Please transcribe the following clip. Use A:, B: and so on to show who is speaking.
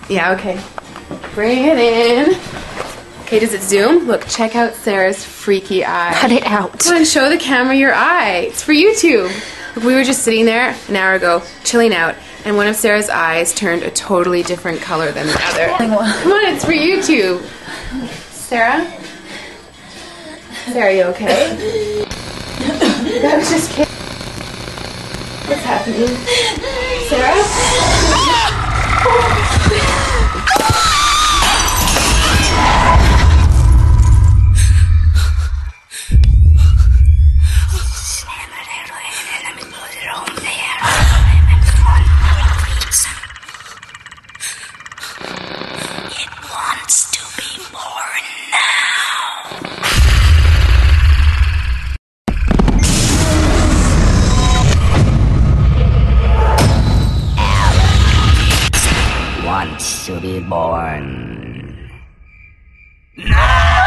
A: Yeah, okay. Bring it in. Okay, does it zoom? Look, check out Sarah's freaky eye.
B: Cut it out.
A: Come on, show the camera your eye. It's for YouTube. Look, we were just sitting there an hour ago, chilling out, and one of Sarah's eyes turned a totally different color than the other. Come on, it's for YouTube. Sarah? Sarah, are you okay? That was just kidding. What's happening? Sarah?
C: Wants to be born. No!